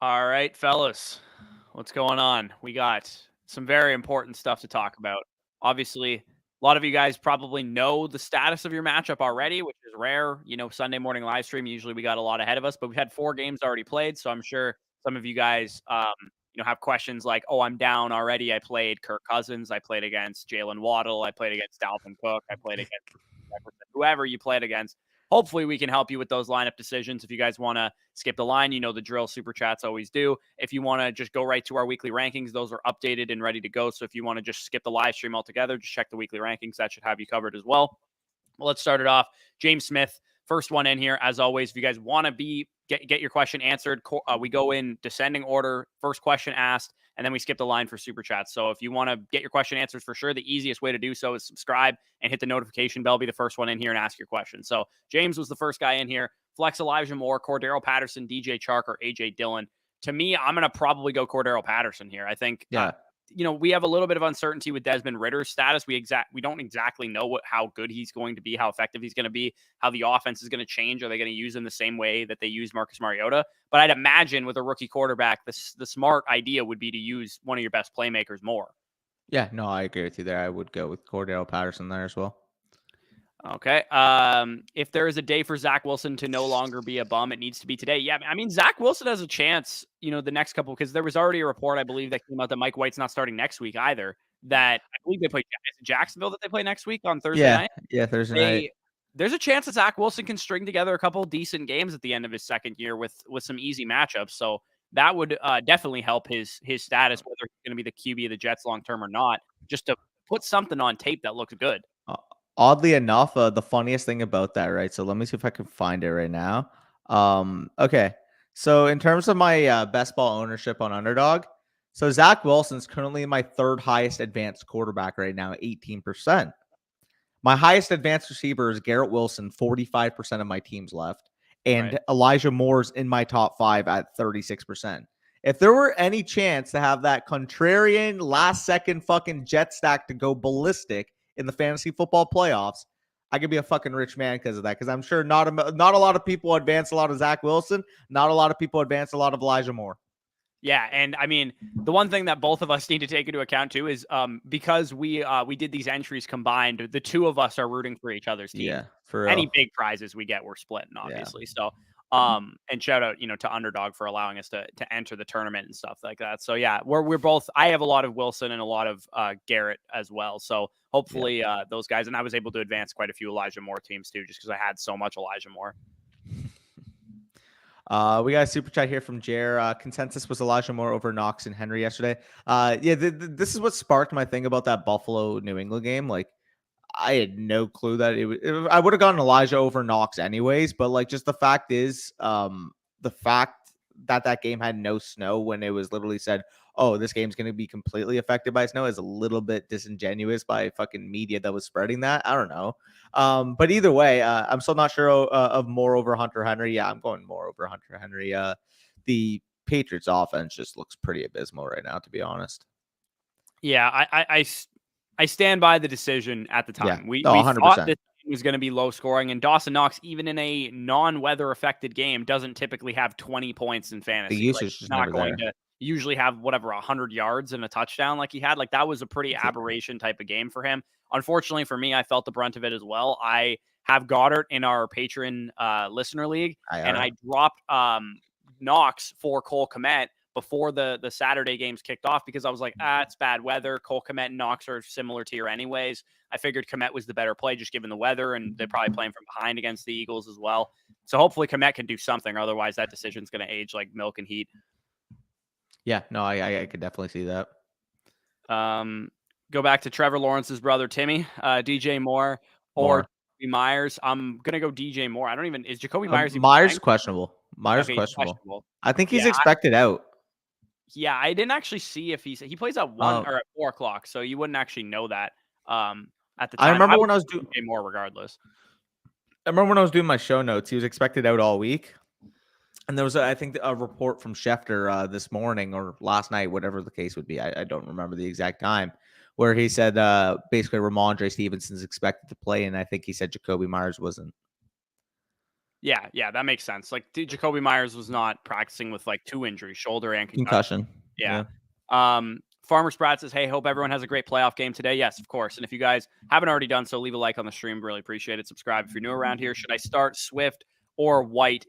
All right, fellas, what's going on? We got some very important stuff to talk about. Obviously, a lot of you guys probably know the status of your matchup already, which is rare. Sunday morning live stream, usually we got a lot ahead of us, but we've had 4 games already played. So I'm sure some of you guys, have questions like, oh, I'm down already. I played Kirk Cousins. I played against Jalen Waddle. I played against Dalvin Cook. I played against whoever you played against. Hopefully we can help you with those lineup decisions. If you guys want to skip the line, you know the drill. Super chats always do. If you want to just go right to our weekly rankings, those are updated and ready to go. So if you want to just skip the live stream altogether, just check the weekly rankings. That should have you covered as well. Let's start it off. James Smith, first one in here. As always, if you guys want to get your question answered, we go in descending order. First question asked, and then we skip the line for super chats. So if you want to get your question answered for sure, the easiest way to do so is subscribe and hit the notification bell. Be the first one in here and ask your question. So James was the first guy in here. Flex Elijah Moore, Cordero Patterson, DJ Chark, or AJ Dillon. To me, I'm going to probably go Cordero Patterson here. I think, we have a little bit of uncertainty with Desmond Ritter's status. We don't exactly know how good he's going to be, how effective he's going to be, how the offense is going to change. Are they going to use him the same way that they used Marcus Mariota? But I'd imagine with a rookie quarterback, the smart idea would be to use one of your best playmakers more. Yeah, no, I agree with you there. I would go with Cordero Patterson there as well. Okay. If there is a day for Zach Wilson to no longer be a bum, it needs to be today. Yeah, I mean, Zach Wilson has a chance, the next couple, because there was already a report, I believe, that came out that Mike White's not starting next week either. That I believe they play Jacksonville that they play next week on Thursday night. Yeah, Thursday night. There's a chance that Zach Wilson can string together a couple decent games at the end of his second year with some easy matchups. So that would definitely help his status, whether he's going to be the QB of the Jets long term or not, just to put something on tape that looks good. Oddly enough, the funniest thing about that, right? So let me see if I can find it right now. Okay. So in terms of my best ball ownership on Underdog, so Zach Wilson's currently my third highest advanced quarterback right now, 18%. My highest advanced receiver is Garrett Wilson, 45% of my team's left. And Elijah Moore's in my top 5 at 36%. If there were any chance to have that contrarian last second fucking jet stack to go ballistic in the fantasy football playoffs, I could be a fucking rich man because of that. Because I'm sure not a lot of people advance a lot of Zach Wilson. Not a lot of people advance a lot of Elijah Moore. Yeah, and I mean, the one thing that both of us need to take into account too is because we did these entries combined, the two of us are rooting for each other's team. Yeah, for real. Any big prizes we get, we're splitting, obviously. Yeah. So, and shout out, to Underdog for allowing us to enter the tournament and stuff like that. So yeah, we're both. I have a lot of Wilson and a lot of Garrett as well. So hopefully those guys, and I was able to advance quite a few Elijah Moore teams too, just because I had so much Elijah Moore. We got a super chat here from Jer. Consensus was Elijah Moore over Knox and Henry yesterday. This is what sparked my thing about that Buffalo New England game. Like, I had no clue that I would have gotten Elijah over Knox anyways. But like, just the fact is, the fact that game had no snow when it was literally said, oh, this game's going to be completely affected by snow is a little bit disingenuous by fucking media that was spreading that. I don't know. But either way, I'm still not sure of Moore over Hunter Henry. Yeah, I'm going Moore over Hunter Henry. The Patriots offense just looks pretty abysmal right now, to be honest. Yeah, I stand by the decision at the time. Yeah. We thought this was going to be low scoring, and Dawson Knox, even in a non-weather affected game, doesn't typically have 20 points in fantasy. The usage is not going to usually have 100 yards and a touchdown like he had. Like, that was a pretty aberration type of game for him. Unfortunately for me, I felt the brunt of it as well. I have Goddard in our patron listener league, and I dropped Knox for Cole Kmet before the Saturday games kicked off because I was like, it's bad weather. Cole Kmet and Knox are similar tier anyways. I figured Kmet was the better play just given the weather, and they're probably playing from behind against the Eagles as well. So hopefully Kmet can do something. Otherwise, that decision's going to age like milk and heat. Yeah, no, I could definitely see that. Go back to Trevor Lawrence's brother, Timmy, DJ Moore or Jacoby Myers. I'm going to go DJ Moore. I don't even – is Jacoby Myers – Myers questionable. Myers questionable. I think he's expected out. Yeah, I didn't actually see if he plays at 1 or at 4 o'clock, so you wouldn't actually know that at the time. I remember when I was doing more regardless. I remember when I was doing my show notes, he was expected out all week. And there was, I think, a report from Schefter this morning or last night, whatever the case would be. I don't remember the exact time, where he said basically Ramondre Stevenson's expected to play, and I think he said Jacoby Myers wasn't. Yeah, that makes sense. Like Jacoby Myers was not practicing with like 2 injuries, shoulder and concussion. Concussion. Yeah. Yeah. Farmer Sprat says, "Hey, hope everyone has a great playoff game today." Yes, of course. And if you guys haven't already done so, leave a like on the stream. Really appreciate it. Subscribe if you're new around here. Should I start Swift or White?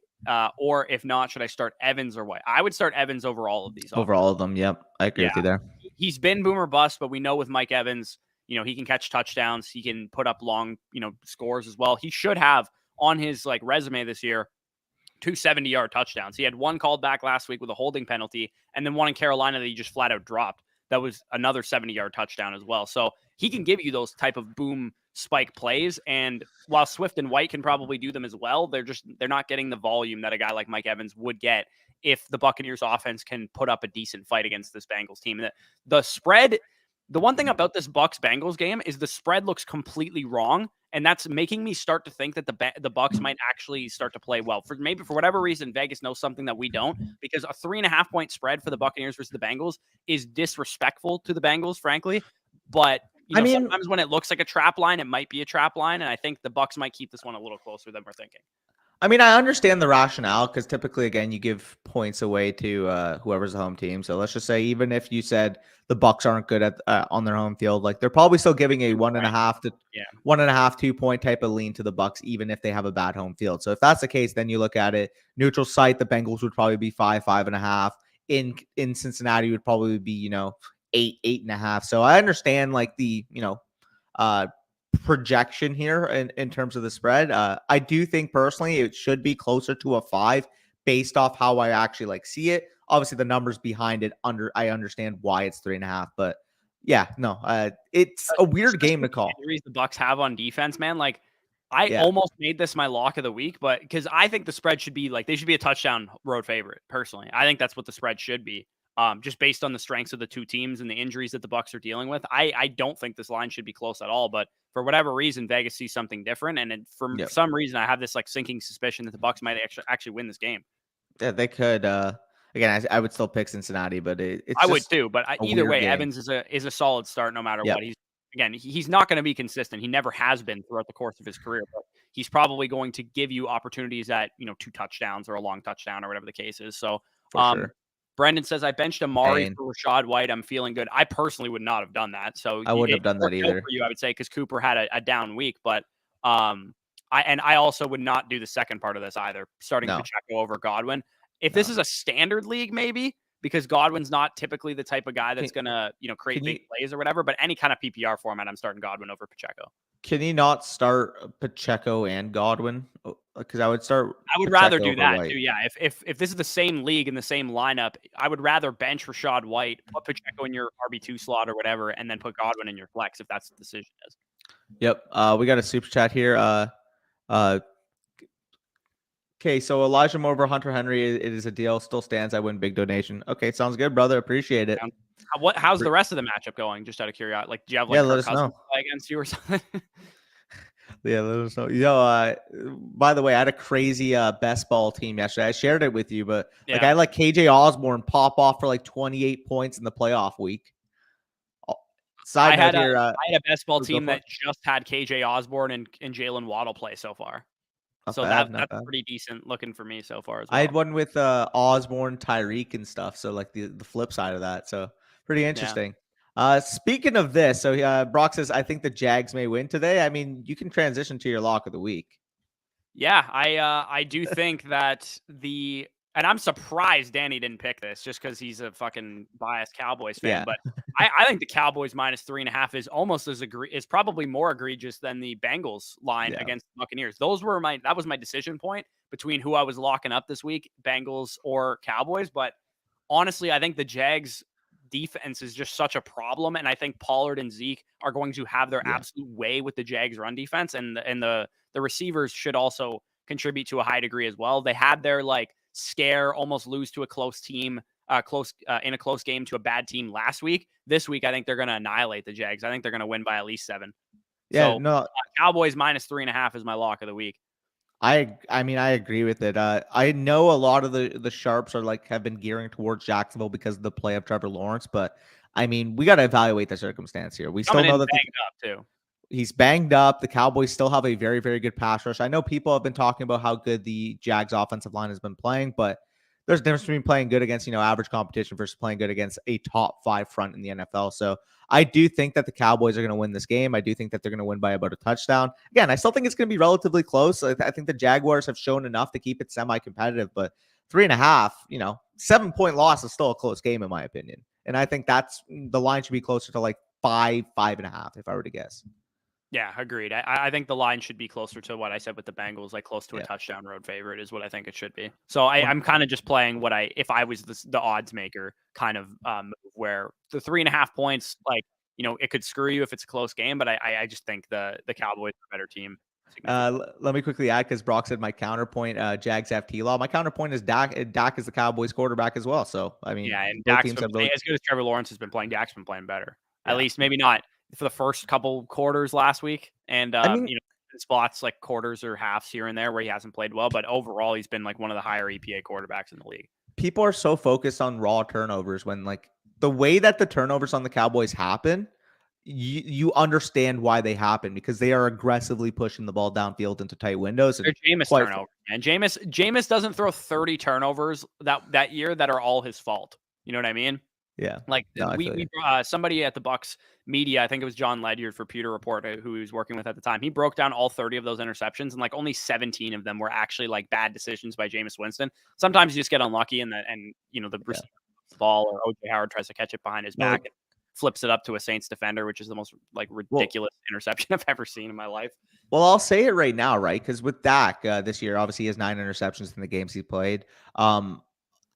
Or if not, should I start Evans or White? I would start Evans over all of these. Over all of them. Yep. I agree Yeah. with you there. He's been boomer bust, but we know with Mike Evans, he can catch touchdowns. He can put up long, scores as well. He should have on his like resume this year 2 70-yard touchdowns. He had one called back last week with a holding penalty, and then one in Carolina that he just flat out dropped. That was another 70-yard touchdown as well. So he can give you those type of boom spike plays. And while Swift and White can probably do them as well, they're not getting the volume that a guy like Mike Evans would get if the Buccaneers offense can put up a decent fight against this Bengals team. The spread, the one thing about this Bucs Bengals game is the spread looks completely wrong. And that's making me start to think that the Bucs might actually start to play well. For whatever reason, Vegas knows something that we don't, because a 3.5 point spread for the Buccaneers versus the Bengals is disrespectful to the Bengals, frankly. But sometimes when it looks like a trap line, it might be a trap line, and I think the Bucs might keep this one a little closer than we're thinking. I mean, I understand the rationale because typically, again, you give points away to whoever's the home team. So let's just say, even if you said the Bucs aren't good at on their home field, like they're probably still giving a 1.5 to 1.5, 2 point type of lean to the Bucs, even if they have a bad home field. So if that's the case, then you look at it neutral site. The Bengals would probably be 5.5. In Cincinnati would probably be 8, 8.5. So I understand like the projection here in terms of the spread. I do think personally it should be closer to a 5 based off how I actually like see it. Obviously the numbers behind it I understand why it's 3.5, but yeah, no, it's a weird game to call. Injuries the Bucs have on defense, man. Like I almost made this my lock of the week, but because I think the spread should be like, they should be a touchdown road favorite. Personally, I think that's what the spread should be. Just based on the strengths of the two teams and the injuries that the Bucs are dealing with, I don't think this line should be close at all. But for whatever reason, Vegas sees something different, and for some reason, I have this like sinking suspicion that the Bucs might actually win this game. Yeah, they could. Again, I would still pick Cincinnati, but I would too. But either way, game. Evans is a solid start no matter what. He's not going to be consistent. He never has been throughout the course of his career, but he's probably going to give you opportunities at 2 touchdowns or a long touchdown or whatever the case is. So, sure. Brendan says, I benched Amari for Rachaad White. I'm feeling good. I personally would not have done that. So I wouldn't have done that either. For you, I would say, because Cooper had a down week. But I also would not do the second part of this either, starting Pacheco over Godwin. If this is a standard league, maybe, because Godwin's not typically the type of guy that's going to create big plays or whatever. But any kind of PPR format, I'm starting Godwin over Pacheco. Can you not start Pacheco and Godwin? Because I would start. I would rather do that too. Yeah, if this is the same league and the same lineup, I would rather bench Rachaad White, put Pacheco in your RB2 slot or whatever, and then put Godwin in your flex if that's the decision is. Yep. We got a super chat here. Okay, so Elijah Moore over Hunter Henry, it is a deal. Still stands. I win big donation. Okay, sounds good, brother. Appreciate it. How's the rest of the matchup going? Just out of curiosity, like, do you have like let us know against you or something? Yeah, let us know. By the way, I had a crazy best ball team yesterday. I shared it with you, but like I had like KJ Osborne pop off for like 28 points in the playoff week. I had a best ball team that just had KJ Osborne and Jalen Waddle play so far. So that's pretty decent looking for me so far as well. I had one with Osborne, Tyreek, and stuff. So like the flip side of that. So pretty interesting. Speaking of this, so Brock says, I think the Jags may win today. I mean, you can transition to your lock of the week. Yeah, I do think that and I'm surprised Danny didn't pick this just because he's a fucking biased Cowboys fan. But I think the Cowboys minus 3.5 is almost is probably more egregious than the Bengals line against the Buccaneers. That was my decision point between who I was locking up this week, Bengals or Cowboys. But honestly, I think the Jags defense is just such a problem, and I think Pollard and Zeke are going to have their absolute way with the Jags run defense, and the receivers should also contribute to a high degree as well. They had their scare, almost lose to a close team, in a close game to a bad team last week. This week, I think they're going to annihilate the Jags. I think they're going to win by at least 7. Cowboys minus 3.5 is my lock of the week. I mean, I agree with it. I know a lot of the sharps are have been gearing towards Jacksonville because of the play of Trevor Lawrence, but I mean, we got to evaluate the circumstance here. We still know that banged up too. He's banged up. The Cowboys still have a very, very good pass rush. I know people have been talking about how good the Jags offensive line has been playing, but there's a difference between playing good against, average competition versus playing good against a top 5 front in the NFL. So I do think that the Cowboys are going to win this game. I do think that they're going to win by about a touchdown. Again, I still think it's going to be relatively close. I think the Jaguars have shown enough to keep it semi-competitive, but 3.5, 7-point loss is still a close game in my opinion. And I think the line should be closer to like 5.5, if I were to guess. Yeah, agreed. I think the line should be closer to what I said with the Bengals, like close to a Yeah. touchdown road favorite is what I think it should be. So I'm kind of just playing if I was the odds maker kind of move where the 3.5 points, like, it could screw you if it's a close game, but I just think the Cowboys are a better team. Let me quickly add, because Brock said my counterpoint, Jags have T-Law. My counterpoint is Dak. Dak is the Cowboys quarterback as well. So, I mean, Yeah, and both Dak's teams been have really, as good as Trevor Lawrence has been playing. Dak's been playing better. At yeah. least maybe not for the first couple quarters last week, and I mean, spots like quarters or halves here and there where he hasn't played well, but overall he's been like one of the higher EPA quarterbacks in the league. people are so focused on raw turnovers when, like, the way that the turnovers on the Cowboys happen, you understand why they happen, because they are aggressively pushing the ball downfield into tight windows. And They're Jameis turnovers, man. Jameis doesn't throw 30 turnovers that year that are all his fault. You know what I mean? Yeah. Like No, I feel we you. somebody at the Bucks media, I think it was John Ledyard for Pewter Report, who he was working with at the time. He broke down all 30 of those interceptions, and like only 17 of them were actually like bad decisions by Jameis Winston. Sometimes you just get unlucky, and the Yeah. receiver the ball, or OJ Howard tries to catch it behind his No, back and flips it up to a Saints defender, which is the most like ridiculous interception I've ever seen in my life. Well, I'll say it right now, right? Because with Dak this year, obviously he has 9 interceptions in the games he played.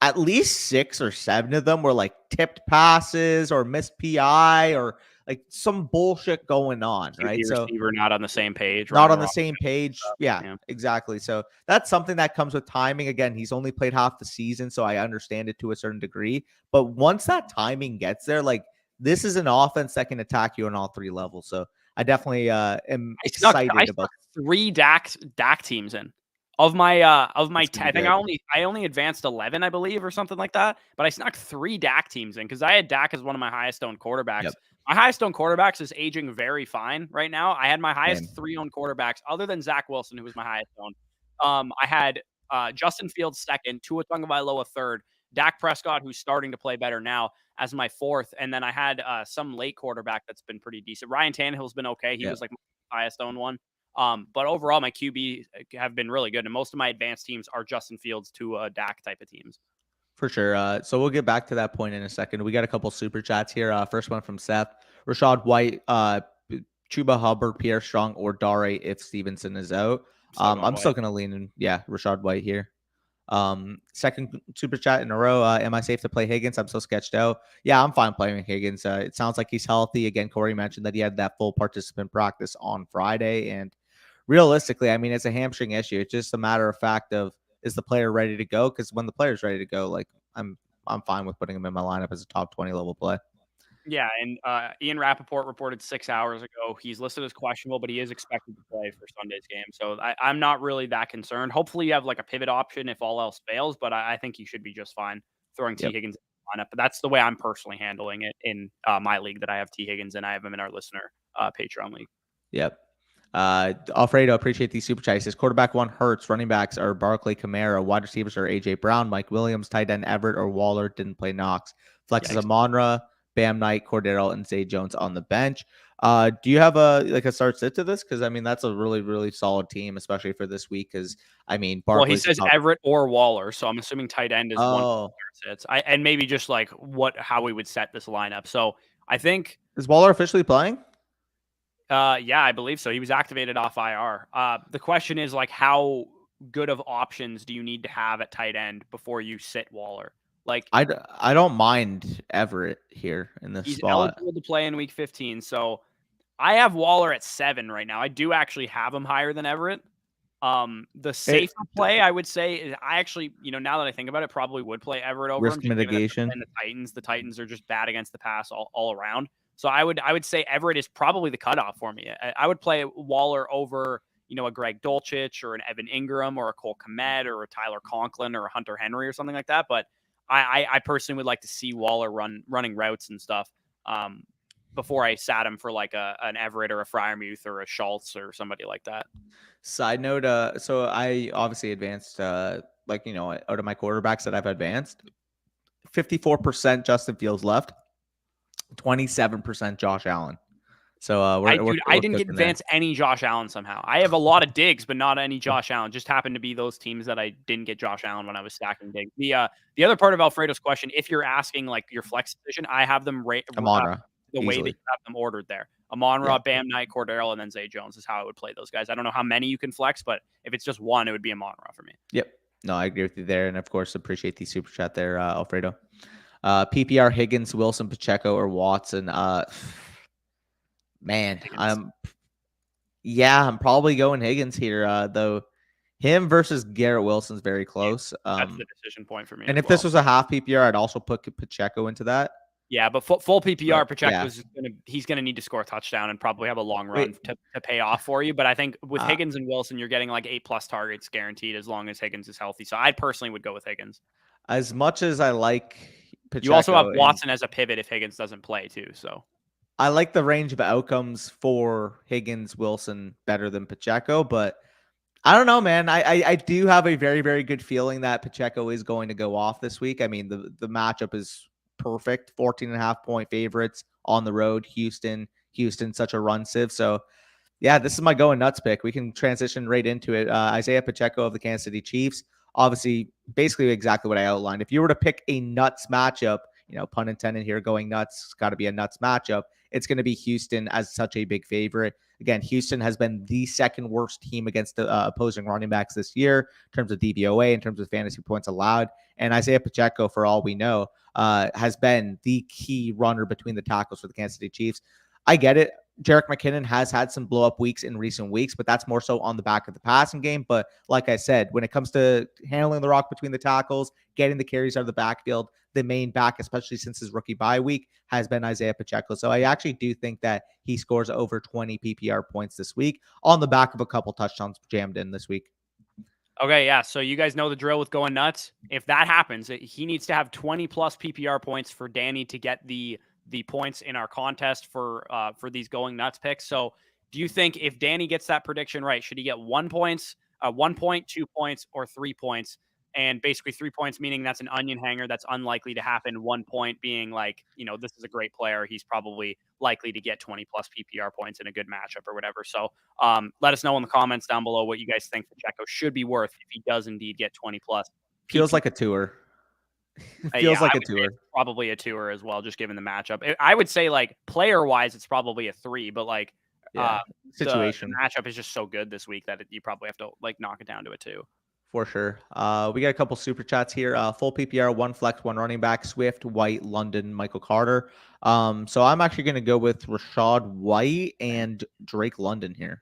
At least 6 or 7 of them were like tipped passes or missed PI or like some bullshit going on, right? QB So receiver not on the same page, not running on the wrong same page. Yeah, stuff. exactly. So that's something that comes with timing. Again, he's only played half the season, so I understand it to a certain degree. But once that timing gets there, like, this is an offense that can attack you on all 3 levels. So I definitely am I excited snuck about. 3 Dak teams in. Of my That's I pretty think good. I only advanced 11, I believe, or something like that, but I snuck 3 Dak teams in because I had Dak as one of my highest owned quarterbacks. Yep. My highest owned quarterbacks is aging very fine right now. I had my Same. highest 3 owned quarterbacks other than Zach Wilson, who was my highest owned. I had Justin Fields second, Tua Tagovailoa third, Dak Prescott, who's starting to play better now, as my fourth, and then I had some late quarterback that's been pretty decent. Ryan Tannehill's been okay. He Yep. was like my highest owned one. But overall, my QB have been really good, and most of my advanced teams are Justin Fields to Dak type of teams. For sure. So we'll get back to that point in a second. We got a couple super chats here. First one from Seth. Rashad White, Chuba Hubbard, Pierre Strong, or Dare if Stevenson is out. I'm still going to lean in, Rashad White here. Second super chat in a row. Am I safe to play Higgins? I'm so sketched out. Yeah, I'm fine playing Higgins. It sounds like he's healthy. Again, Corey mentioned that he had that full participant practice on Friday. And realistically, I mean, it's a hamstring issue. It's just a matter of fact of, is the player ready to go? Because when the player's ready to go, like, I'm fine with putting him in my lineup as a top 20 level play. Yeah, and Ian Rappaport reported 6 hours ago. He's listed as questionable, but he is expected to play for Sunday's game. So I'm not really that concerned. Hopefully, you have like a pivot option if all else fails, but I think he should be just fine throwing T. Yep. Higgins in the lineup. But that's the way I'm personally handling it in my league that I have T. Higgins and I have him in our listener Patreon league. Yep. Alfredo, appreciate these super chats. Says quarterback 1 Hurts, running backs are Barkley, Kamara, wide receivers are AJ Brown, Mike Williams, tight end Everett or Waller, didn't play Knox. Flexes Amonra, Bam Knight, Cordero, and Zay Jones on the bench. Do you have a start sit to this? Because I mean, that's a really, really solid team, especially for this week. Because I mean, Barkley's well, he says Everett or Waller, so I'm assuming tight end is one of the sits. And maybe just like how we would set this lineup. So I think, is Waller officially playing? Yeah, I believe so. He was activated off IR. The question is like, how good of options do you need to have at tight end before you sit Waller? Like, I don't mind Everett here in this he's spot. eligible to play in week 15. So I have Waller at 7 right now. I do actually have him higher than Everett. The safer play, I would say, is I actually, now that I think about it, probably would play Everett over risk him. mitigation. And the Titans are just bad against the pass all around. So I would say Everett is probably the cutoff for me. I would play Waller over, a Greg Dulcich or an Evan Ingram or a Cole Kmet or a Tyler Conklin or a Hunter Henry or something like that. But I personally would like to see Waller running routes and stuff. before I sat him for like an Everett or a Freiermuth or a Schultz or somebody like that. Side note, so I obviously advanced, like, out of my quarterbacks that I've advanced, 54% Justin Fields left, 27% Josh Allen. So I we're didn't get cooking there. advance any Josh Allen somehow. I have a lot of digs, but not any Josh Allen. Just happened to be those teams that I didn't get Josh Allen when I was stacking digs. The other part of Alfredo's question, if you're asking like your flex position, I have them Amon-Ra, the way that easily. you have them ordered there. Amon-Ra, Yep. Bam Knight, Cordero, and then Zay Jones is how I would play those guys. I don't know how many you can flex, but if it's just one, it would be Amon-Ra for me. Yep. No, I agree with you there, and of course appreciate the super chat there, Alfredo. PPR Higgins, Wilson, Pacheco, or Watson. Man, Higgins. I'm probably going Higgins here. Though him versus Garrett Wilson's very close. That's the decision point for me. And as if well. this was a half PPR, I'd also put Pacheco into that. Yeah, but full PPR, But, Pacheco's yeah. he's gonna need to score a touchdown and probably have a long run to pay off for you. But I think with Higgins and Wilson, you're getting like 8+ targets guaranteed as long as Higgins is healthy. So I personally would go with Higgins. As much as I like Pacheco, You also have Watson as a pivot if Higgins doesn't play too. So I like the range of outcomes for Higgins, Wilson better than Pacheco, but I don't know, man. I do have a very, very good feeling that Pacheco is going to go off this week. I mean, the matchup is perfect. 14.5-point favorites on the road. Houston, such a run sieve. So, yeah, this is my going nuts pick. We can transition right into it. Isaiah Pacheco of the Kansas City Chiefs. Obviously, basically exactly what I outlined. If you were to pick a nuts matchup, pun intended here, going nuts, it's got to be a nuts matchup. It's going to be Houston as such a big favorite. Again, Houston has been the second worst team against the opposing running backs this year in terms of DVOA, in terms of fantasy points allowed. And Isaiah Pacheco, for all we know, has been the key runner between the tackles for the Kansas City Chiefs. I get it. Jerick McKinnon has had some blow up weeks in recent weeks, but that's more so on the back of the passing game. But like I said, when it comes to handling the rock between the tackles, getting the carries out of the backfield, the main back, especially since his rookie bye week, has been Isaiah Pacheco. So I actually do think that he scores over 20 PPR points this week on the back of a couple touchdowns jammed in this week. okay, yeah. So you guys know the drill with going nuts. If that happens, he needs to have 20+ PPR points for Danny to get the points in our contest for these going nuts picks. So do you think if Danny gets that prediction right, should he get 1 point, 2 points, or 3 points? And basically 3 points meaning that's an onion hanger that's unlikely to happen. 1 point being like, this is a great player. He's probably likely to get 20+ PPR points in a good matchup or whatever. So let us know in the comments down below what you guys think Pacheco should be worth if he does indeed get 20+. Feels like a tour. Feels like a tour. Probably a tour as well, just given the matchup. I would say like player wise, it's probably a 3, but like situation. the matchup is just so good this week that you probably have to like knock it down to a 2. For sure. We got a couple super chats here. Full PPR, 1 flex, 1 running back, Swift, White, London, Michael Carter. So I'm actually going to go with Rashad White and Drake London here.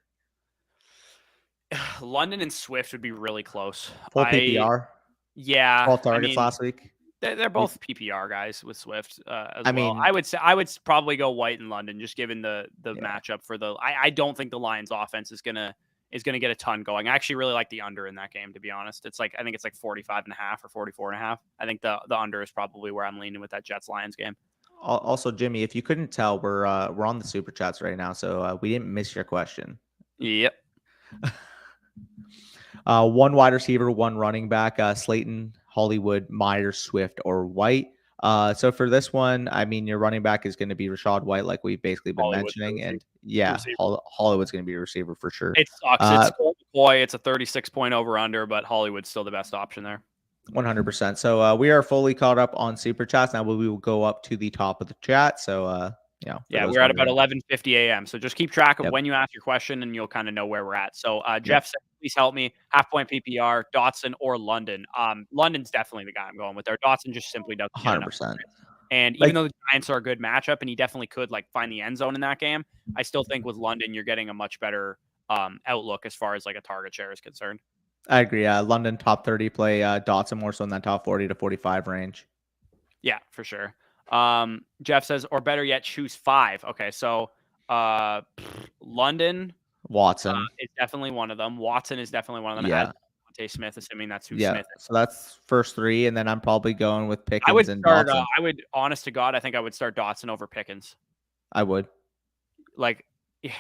London and Swift would be really close. Full PPR. Yeah. 12 targets last week. They're both PPR guys with Swift as well. Mean, I would probably go White and London just given the matchup for the. I don't think the Lions offense is gonna get a ton going. I actually really like the under in that game, to be honest. I think it's like 45.5 or 44.5. I think the under is probably where I'm leaning with that Jets Lions game. Also, Jimmy, if you couldn't tell, we're on the super chats right now, so we didn't miss your question. Yep. 1 wide receiver, 1 running back, Slayton, Hollywood, Myers, Swift, or White. So for this one, I mean, your running back is going to be Rashad White, like we've basically been mentioning. And Hollywood's going to be a receiver for sure. It sucks. It's Colt McCoy. It's a 36-point over-under, but Hollywood's still the best option there. 100%. So we are fully caught up on super chats. Now we will go up to the top of the chat. So, we're at about 11:50 a.m. So just keep track of when you ask your question, and you'll kind of know where we're at. So Jeff said, please help me. Half-point PPR, Dotson or London. London's definitely the guy I'm going with there. Dotson just simply doesn't get 100%. And even though the Giants are a good matchup, and he definitely could like find the end zone in that game, I still think with London you're getting a much better outlook as far as like a target share is concerned. I agree. London top 30 play. Dotson more so in that top 40 to 45 range. Yeah, for sure. Jeff says, or better yet, choose 5. Okay, so London, Watson is definitely one of them. Watson is definitely one of them. Yeah. Devontae Smith, assuming that's who Smith is. So that's first 3, and then I'm probably going with Pickens I would and start. Dotson. Honest to God, I think I would start Dotson over Pickens. I would. Like,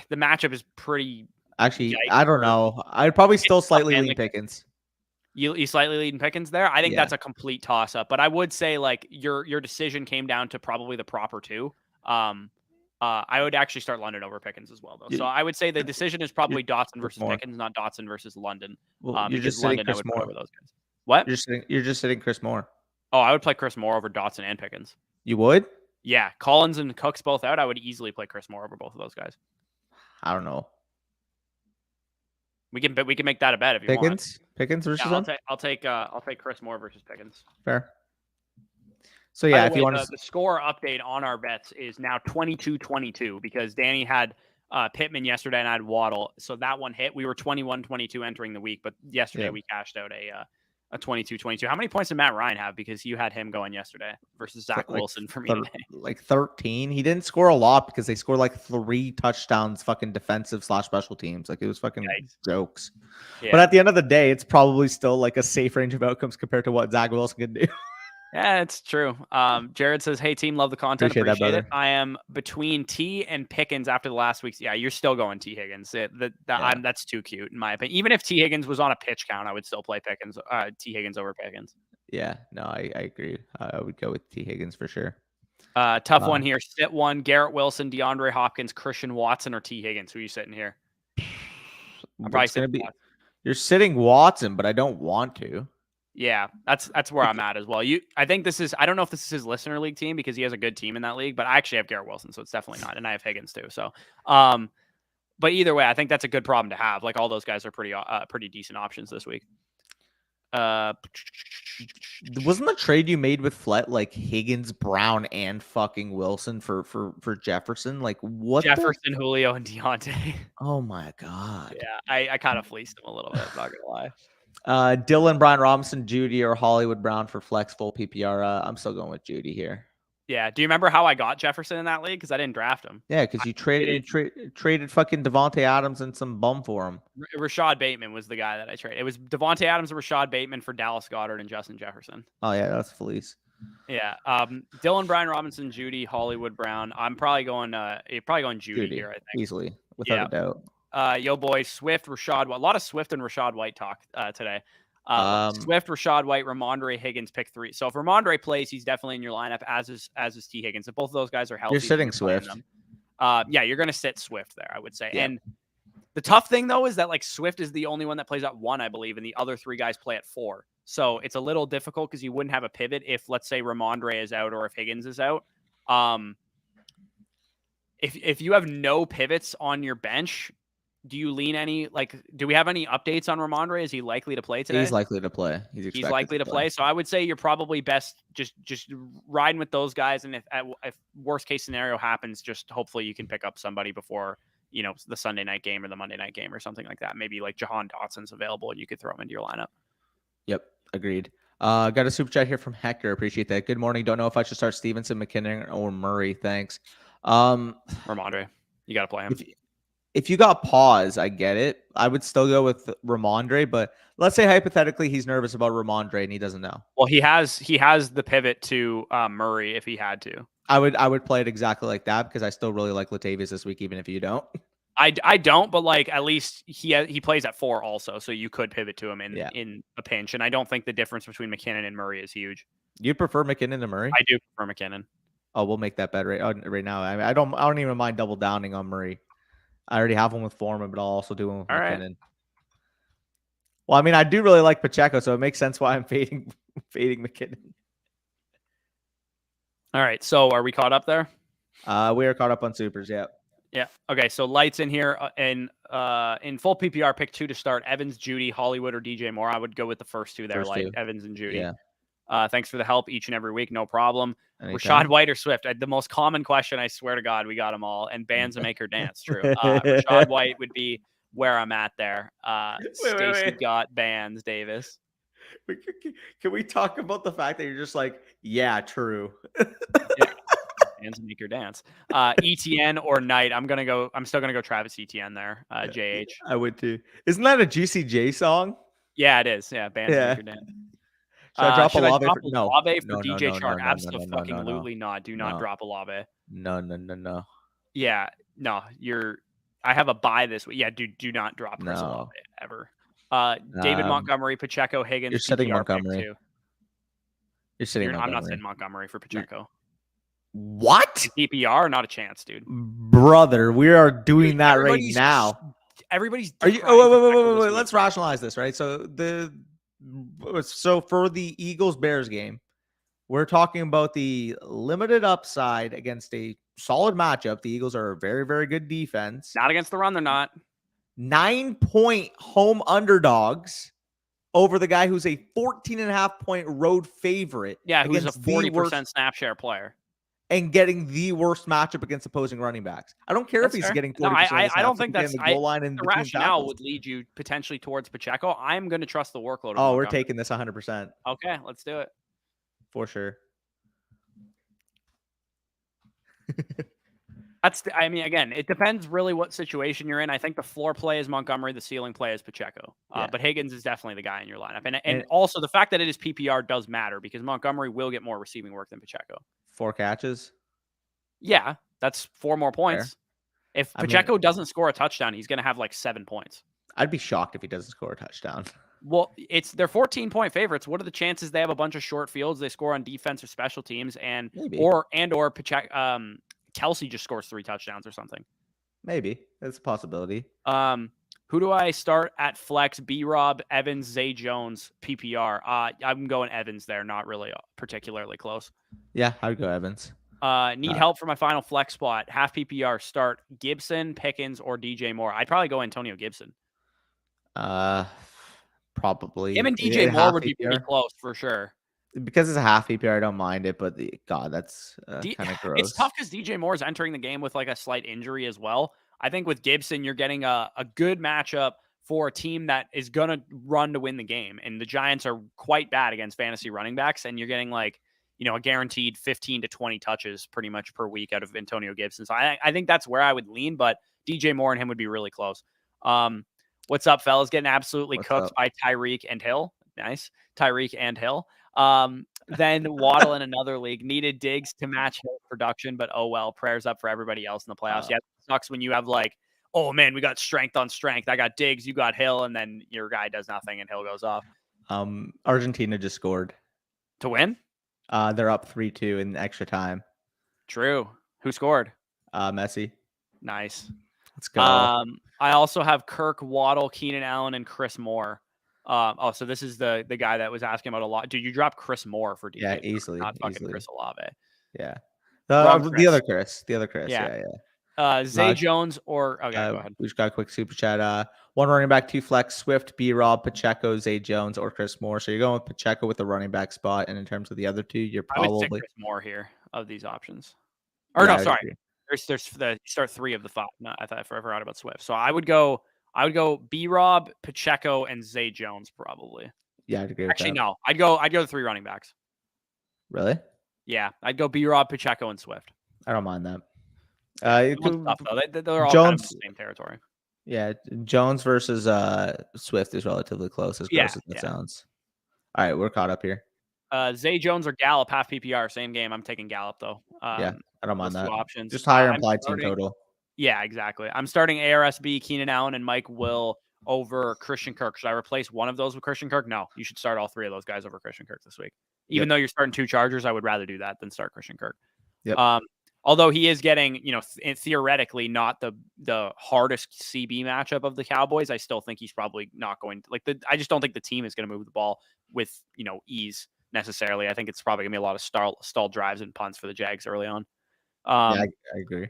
the matchup is pretty Actually, yikes I don't for know. I'd probably it's still tough, slightly man, lean like, Pickens. you slightly leading Pickens there? I think Yeah. that's a complete toss-up, but I would say, like, your decision came down to probably the proper 2. Um, I would actually start London over Pickens as well, though. So You, I would say the decision is you're probably Dotson Chris versus Moore. Pickens, not Dotson versus London, Well, you're because just sitting London I Chris would put Moore. over those guys. What? You're just sitting Chris Moore. Oh, I would play Chris Moore over Dotson and Pickens. You would? Yeah, Collins and Cooks both out, I would easily play Chris Moore over both of those guys. I don't know. We can make that a bet if you want. Pickens versus Yeah, him? I'll take Chris Moore versus Pickens. Fair. So By yeah, the if way, you want to the score update on our bets is now 22-22 because Danny had Pittman yesterday and I had Waddle. So that one hit. We were 21-22 entering the week, but yesterday we cashed out a 22-22. How many points did Matt Ryan have? Because you had him going yesterday versus Zach Wilson for me today. Like 13. He didn't score a lot because they scored like 3 touchdowns, fucking defensive/special teams. Like it was fucking jokes. Yeah. But at the end of the day, it's probably still like a safe range of outcomes compared to what Zach Wilson can do. Yeah, it's true. Jared says, "Hey team, love the content. Appreciate it. I am between T and Pickens after the last week's. Yeah, you're still going T Higgins. That's too cute in my opinion. Even if T Higgins was on a pitch count, I would still play Pickens. T Higgins over Pickens. Yeah, no, I agree. I would go with T Higgins for sure. Tough one here. Sit one: Garrett Wilson, DeAndre Hopkins, Christian Watson, or T Higgins. Who are you sitting here? I'm probably sitting Watson. You're sitting Watson, but I don't want to. Yeah, that's where I'm at as well. I think this is, I don't know if this is his listener league team because he has a good team in that league, but I actually have Garrett Wilson, so it's definitely not. And I have Higgins too. So, but either way, I think that's a good problem to have. Like all those guys are pretty decent options this week. Wasn't the trade you made with Flett like Higgins, Brown, and fucking Wilson for Jefferson? Like what? Jefferson, Julio, and Deontay. Oh my god. Yeah, I kind of fleeced him a little bit. Not gonna lie. Dylan, Brian Robinson, Judy, or Hollywood Brown for flex full PPR. I'm still going with Judy here. Yeah. Do you remember how I got Jefferson in that league? Because I didn't draft him. Yeah, because you traded fucking Devontae Adams and some bum for him. Rashad Bateman was the guy that I traded. It was Devontae Adams and Rashad Bateman for Dallas Goedert and Justin Jefferson. Oh yeah, that's Felice. Yeah. Dylan, Brian Robinson, Judy, Hollywood Brown. I'm probably going Judy here, I think. Easily, without a doubt. Yo boy, Swift, Rashad. A lot of Swift and Rashad White talk today. Swift, Rashad White, Ramondre, Higgins, pick 3. So if Ramondre plays, he's definitely in your lineup, as is T Higgins. If both of those guys are healthy, you're sitting Swift. Yeah, you're going to sit Swift there, I would say. Yeah. And the tough thing though is that like Swift is the only one that plays at 1, I believe, and the other 3 guys play at 4. So it's a little difficult because you wouldn't have a pivot if, let's say, Ramondre is out or if Higgins is out. If you have no pivots on your bench, do you lean any, do we have any updates on Ramondre? Is he likely to play today? He's likely to play. He's likely to play. So I would say you're probably best just riding with those guys. And if worst case scenario happens, just hopefully you can pick up somebody before, the Sunday night game or the Monday night game or something like that. Maybe like Jahan Dotson's available and you could throw him into your lineup. Yep. Agreed. Got a super chat here from Hector. Appreciate that. Good morning. Don't know if I should start Stevenson, McKinnon, or Murray. Thanks. Ramondre. You got to play him. If you got pause, I get it. I would still go with Ramondre, but let's say hypothetically he's nervous about Ramondre and he doesn't know. Well, he has the pivot to Murray if he had to. I would play it exactly like that because I still really like Latavius this week, even if you don't. I don't, but like at least he plays at 4 also, so you could pivot to him in a pinch. And I don't think the difference between McKinnon and Murray is huge. You prefer McKinnon to Murray? I do prefer McKinnon. Oh, we'll make that bet right now. I don't even mind double downing on Murray. I already have one with Foreman, but I'll also do one with McKinnon. Right. Well, I mean, I do really like Pacheco, so it makes sense why I'm fading McKinnon. All right, so are we caught up there? We are caught up on supers, yeah. Yeah. Okay, so lights in here in full PPR, pick 2 to start: Evans, Judy, Hollywood, or DJ Moore. I would go with the first 2 there, Evans and Judy. Yeah. Thanks for the help each and every week. No problem. Anytime. Rashad White or Swift? The most common question, I swear to God, we got them all. And bands that make her dance. True. Rashad White would be where I'm at there. Stacy got bands, Davis. Can we talk about the fact that you're just like, yeah, true. Yeah. Bands make her dance. ETN or Knight? I'm still gonna go Travis Etienne there. JH. I would too. Isn't that a Juicy J song? Yeah, it is. Yeah, bands make her dance. Should I drop Olave for DJ Chark? Absolutely not. Do not drop Olave. No. Yeah, no, I have a buy this week. Yeah, do not drop Chris Olave No. ever. David Montgomery, Pacheco, Higgins, You're sitting PPR pick Montgomery. too. You're sitting I'm not Montgomery. sitting Montgomery for Pacheco. What? PPR, not a chance, dude. Brother, we are doing that right now. Everybody's Are you? Oh, wait. Let's rationalize this, right? So for the Eagles-Bears game, we're talking about the limited upside against a solid matchup. The Eagles are a very, very good defense. Not against the run, they're not. 9-point home underdogs over the guy who's a 14.5-point road favorite. Yeah, who's a 40% snap share player. And getting the worst matchup against opposing running backs. I don't care if he's getting 40%. No, I don't think that's the goal line and the rationale would lead you potentially towards Pacheco. I'm going to trust the workload. Oh, we're taking this 100%. Okay, let's do it for sure. I mean, again, it depends really what situation you're in. I think the floor play is Montgomery, the ceiling play is Pacheco. But Higgins is definitely the guy in your lineup. And also the fact that it is PPR does matter because Montgomery will get more receiving work than Pacheco. 4 catches? Yeah, that's 4 more points. Fair. If Pacheco doesn't score a touchdown, he's going to have like 7 points. I'd be shocked if he doesn't score a touchdown. Well, they're 14-point favorites. What are the chances they have a bunch of short fields? They score on defense or special teams, and or Pacheco, Kelsey just scores 3 touchdowns or something. Maybe that's a possibility. Who do I start at flex? B-Rob, Evans, Zay Jones, PPR. I'm going Evans there. Not really particularly close. Yeah, I'd go Evans. Need help for my final flex spot. Half PPR. Start Gibson, Pickens, or DJ Moore. I'd probably go Antonio Gibson. Probably. Him and DJ Moore would be pretty close for sure. Because it's a half PPR, I don't mind it, but God, that's kind of gross. It's tough because DJ Moore is entering the game with like a slight injury as well. I think with Gibson, you're getting a good matchup for a team that is going to run to win the game. And the Giants are quite bad against fantasy running backs. And you're getting like, a guaranteed 15 to 20 touches pretty much per week out of Antonio Gibson. So I think that's where I would lean, but DJ Moore and him would be really close. What's up, fellas? Getting absolutely cooked by Tyreek and Hill. Nice. Tyreek and Hill. Then Waddle in another league needed Diggs to match Hill production, but oh well, prayers up for everybody else in the playoffs. Yeah, it sucks when you have like, oh man, we got strength on strength. I got Diggs, you got Hill, and then your guy does nothing and Hill goes off. Argentina just scored to win. They're up 3-2 in extra time. True. Who scored? Messi. Nice. Let's go. I also have Kirk, Waddle, Keenan Allen, and Chris Moore. So this is the guy that was asking about a lot. Dude, you dropped Chris Moore for DJ. Yeah, easily. Not fucking Chris Olave. Yeah. The other Chris. Yeah. Zay Jones or okay, go ahead. We just got a quick super chat. 1 running back, 2 flex, Swift, B-Rob, Pacheco, Zay Jones, or Chris Moore. So you're going with Pacheco with the running back spot, and in terms of the other 2, you're probably I would Chris Moore here of these options. Or no, sorry. There's you start 3 of the 5. No, I thought I forgot about Swift. So I would go B-Rob, Pacheco, and Zay Jones probably. Yeah, I'd agree with Actually, no. I'd go the 3 running backs. Really? Yeah, I'd go B-Rob, Pacheco, and Swift. I don't mind that. Tough, though. They're all kind of the same territory. Yeah, Jones versus Swift is relatively close, as close as it sounds. All right, we're caught up here. Zay Jones or Gallup, half PPR, same game. I'm taking Gallup, though. Yeah, I don't mind that. Options. Just higher implied team total. Yeah, exactly. I'm starting ARSB, Keenan Allen, and Mike Will over Christian Kirk. Should I replace one of those with Christian Kirk? No, you should start all 3 of those guys over Christian Kirk this week. Even though you're starting 2 Chargers, I would rather do that than start Christian Kirk. Yep. Although he is getting, theoretically not the hardest CB matchup of the Cowboys, I still think he's probably not going to I just don't think the team is going to move the ball with, ease necessarily. I think it's probably going to be a lot of stalled drives and punts for the Jags early on. I agree.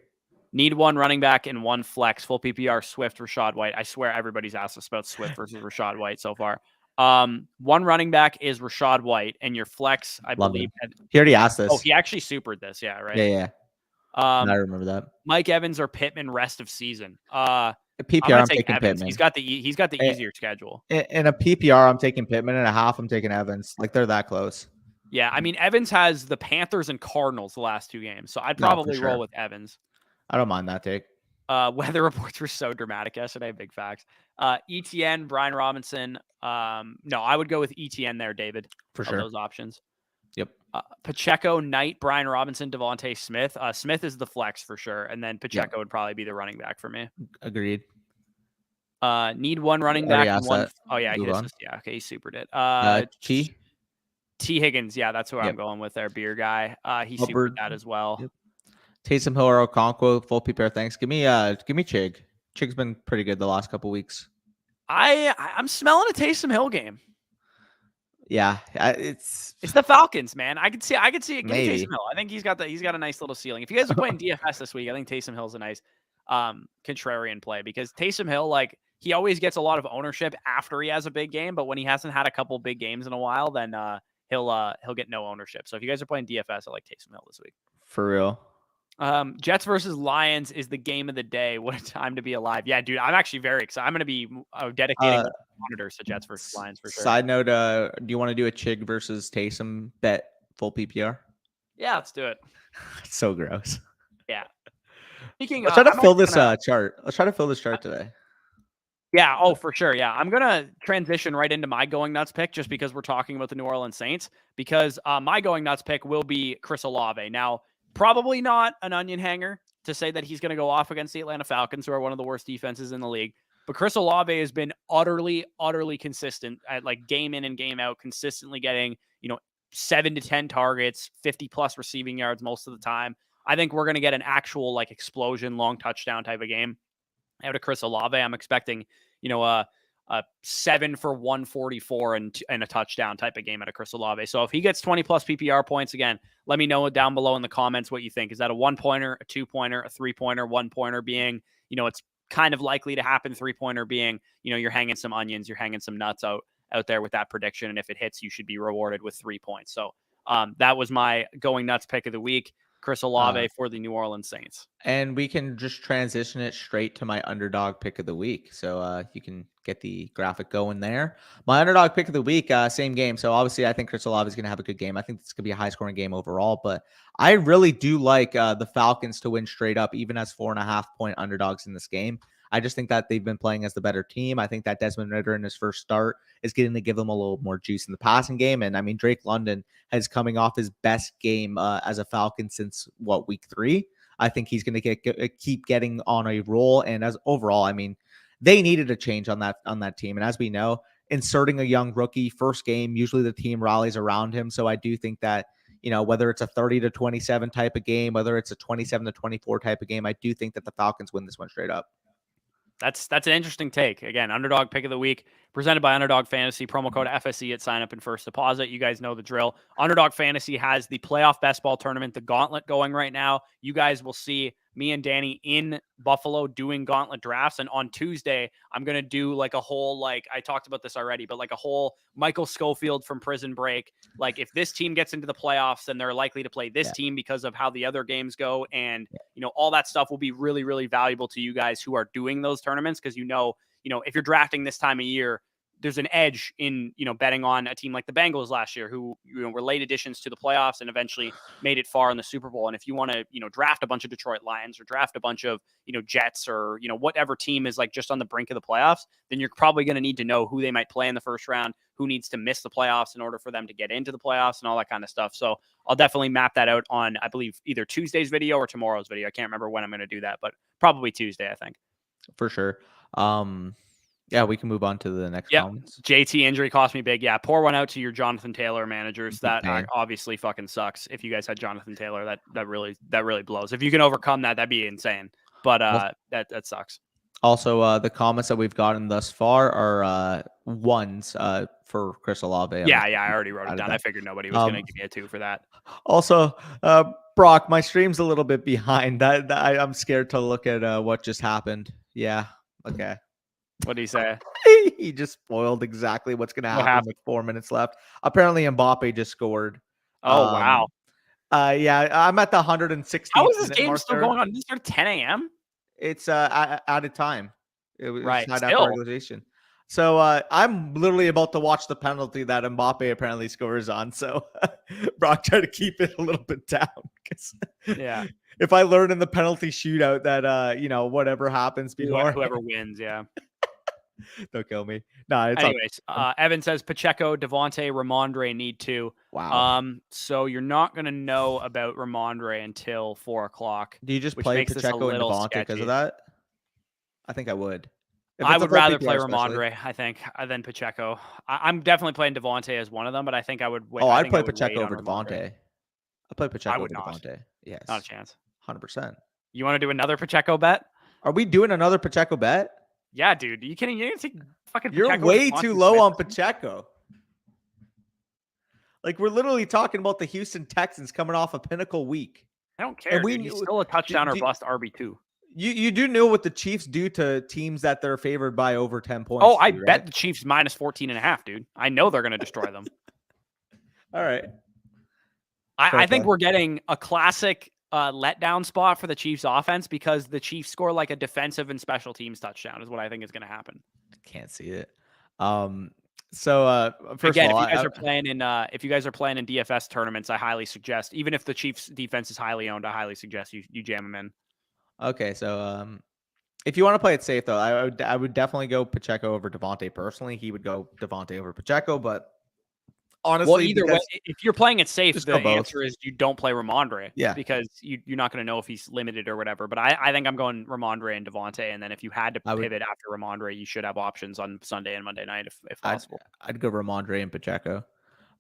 Need 1 running back and 1 flex, full PPR, Swift, Rachaad White. I swear everybody's asked us about Swift versus Rachaad White so far. 1 running back is Rachaad White, and your flex, I believe. He already asked this. Oh, he actually supered this. Yeah, right. Yeah. I remember that. Mike Evans or Pittman rest of season. PPR, I'm taking Evans. Pittman. He's got the easier schedule. In a PPR, I'm taking Pittman, and a half, I'm taking Evans. Like they're that close. Yeah, I mean Evans has the Panthers and Cardinals the last 2 games, so I'd probably roll with Evans. I don't mind that take. Weather reports were so dramatic yesterday. Big facts. ETN, Brian Robinson. No, I would go with ETN there, David. For sure. Those options. Yep. Pacheco, Knight, Brian Robinson, Devontae Smith. Smith is the flex for sure, and then Pacheco Yep. would probably be the running back for me. Agreed. Need one running Already back and asked one. that. Oh yeah, Move on. yeah, okay, he supered it. T. T Higgins, yeah, that's who I'm Yep. going with there. Beer guy. He supered Hubbard. that as well. Yep. Taysom Hill or Okonkwo, full PPR. Thanks. Give me Chig. Chig's been pretty good the last couple weeks. I'm smelling a Taysom Hill game. Yeah, it's the Falcons, man. I could see it. Give me maybe. Taysom Hill. I think he's got a nice little ceiling. If you guys are playing DFS this week, I think Taysom Hill's a nice contrarian play because Taysom Hill, like, he always gets a lot of ownership after he has a big game, but when he hasn't had a couple big games in a while, then he'll get no ownership. So if you guys are playing DFS, I like Taysom Hill this week. For real. Jets versus Lions is the game of the day. What a time to be alive. Yeah, dude, I'm actually very excited. I'm going to be dedicating monitors to Jets versus Lions for sure. Side note, do you want to do a Chig versus Taysom bet full PPR? Yeah, let's do it. It's so gross. Yeah. Let's try to fill this chart. Let's try to fill this chart today. Yeah, oh, for sure. Yeah, I'm going to transition right into my going nuts pick just because we're talking about the New Orleans Saints because my going nuts pick will be Chris Olave. Now, probably not an onion hanger to say that he's going to go off against the Atlanta Falcons, who are one of the worst defenses in the league. But Chris Olave has been utterly consistent at like game in and game out, consistently getting, 7 to 10 targets, 50 plus receiving yards most of the time. I think we're going to get an actual like explosion, long touchdown type of game out of Chris Olave. I'm expecting, a 7 for 144 and a touchdown type of game out of Chris Olave. So if he gets 20 plus PPR points, again, let me know down below in the comments what you think. Is that a 1-pointer, a 2-pointer, a 3-pointer, 1-pointer being, it's kind of likely to happen, 3-pointer being, you're hanging some onions, you're hanging some nuts out there with that prediction. And if it hits, you should be rewarded with 3 points. So that was my going nuts pick of the week. Chris Olave for the New Orleans Saints. And we can just transition it straight to my underdog pick of the week. So you can get the graphic going there. My underdog pick of the week, same game. So obviously I think Chris Olave is going to have a good game. I think it's going to be a high scoring game overall, but I really do like the Falcons to win straight up, even as 4.5-point underdogs in this game. I just think that they've been playing as the better team. I think that Desmond Ridder in his first start is getting to give them a little more juice in the passing game. And I mean, Drake London has coming off his best game as a Falcon since week 3. I think he's going to keep getting on a roll. And as overall, I mean, they needed a change on that team. And as we know, inserting a young rookie first game, usually the team rallies around him. So I do think that, whether it's a 30-27 type of game, whether it's a 27-24 type of game, I do think that the Falcons win this one straight up. That's an interesting take. Again, underdog pick of the week presented by Underdog Fantasy. Promo code FSE at sign up and first deposit. You guys know the drill. Underdog Fantasy has the playoff best ball tournament, the gauntlet, going right now. You guys will see me and Danny in Buffalo doing gauntlet drafts. And on Tuesday, I'm going to do like a whole, like I talked about this already, but like a whole Michael Schofield from Prison Break. Like if this team gets into the playoffs, then they're likely to play this team because of how the other games go. And, all that stuff will be really, really valuable to you guys who are doing those tournaments. Cause if you're drafting this time of year, there's an edge in, betting on a team like the Bengals last year who, were late additions to the playoffs and eventually made it far in the Super Bowl. And if you want to, draft a bunch of Detroit Lions or draft a bunch of, Jets or, whatever team is like just on the brink of the playoffs, then you're probably going to need to know who they might play in the first round, who needs to miss the playoffs in order for them to get into the playoffs and all that kind of stuff. So I'll definitely map that out on, I believe, either Tuesday's video or tomorrow's video. I can't remember when I'm going to do that, but probably Tuesday, I think. For sure. Yeah, we can move on to the next comments. JT injury cost me big. Yeah, pour one out to your Jonathan Taylor managers. That obviously fucking sucks. If you guys had Jonathan Taylor, that really blows. If you can overcome that, that'd be insane. But that sucks. Also, the comments that we've gotten thus far are ones for Chris Olave. Yeah, I already wrote it down. I figured nobody was going to give me a 2 for that. Also, Brock, my stream's a little bit behind. I'm scared to look at what just happened. Yeah, okay. What did he say? He just spoiled exactly what's going to happen with 4 minutes left. Apparently, Mbappe just scored. Oh, wow. Yeah, I'm at the 160. How is this game still going on? Did it start 10 a.m.? It's added time. It was right. not after regulation. So I'm literally about to watch the penalty that Mbappe apparently scores on. So Brock, try to keep it a little bit down. Yeah. If I learn in the penalty shootout that whatever happens before, whoever wins, yeah. Don't kill me. No, it's Anyways, Evan says Pacheco, Devontae, Ramondre need to. wow. So you're not gonna know about Ramondre until 4 o'clock, Do you just which play makes this a Pacheco and little Devontae because of sketchy. that? I think I would. If I it's a would full rather play PPR, especially. Ramondre, I think, than Pacheco. I'm definitely playing Devontae as one of them, but I think I would wait. Oh, I I'd think I play would wait Pacheco on over Ramondre. Devontae. I'd play I Pacheco would over not. Devontae. Not a Yes, chance. 100%. You want to do another Pacheco bet? Are we doing another Pacheco bet? Yeah, dude. You kidding? You're gonna take fucking You're Pacheco over way Devontae too low Smith on this week? Pacheco. Like we're literally talking about the Houston Texans coming off a pinnacle week. I don't And care, we dude. He's knew still a touchdown or bust RB2. you do know what the Chiefs do to teams that they're favored by over 10 points. Oh, I too, bet right? the Chiefs minus 14.5, dude. I know they're gonna destroy them. All right. I think we're getting a classic letdown spot for the Chiefs offense because the Chiefs score like a defensive and special teams touchdown is what I think is going to happen. Can't see it. So first Again, of all, if you guys are playing in DFS tournaments, I highly suggest, even if the Chiefs defense is highly owned, I highly suggest you jam them in. okay, so if you want to play it safe though, I would definitely go Pacheco over Devontae personally. He would go Devontae over Pacheco, but honestly, Well, either way, if you're playing it safe, just the go both. answer is you don't play Ramondre. Yeah. Because you're not going to know if he's limited or whatever. But I think I'm going Ramondre and Devontae. And then if you had to pivot after Ramondre, you should have options on Sunday and Monday night if possible. I'd go Ramondre and Pacheco.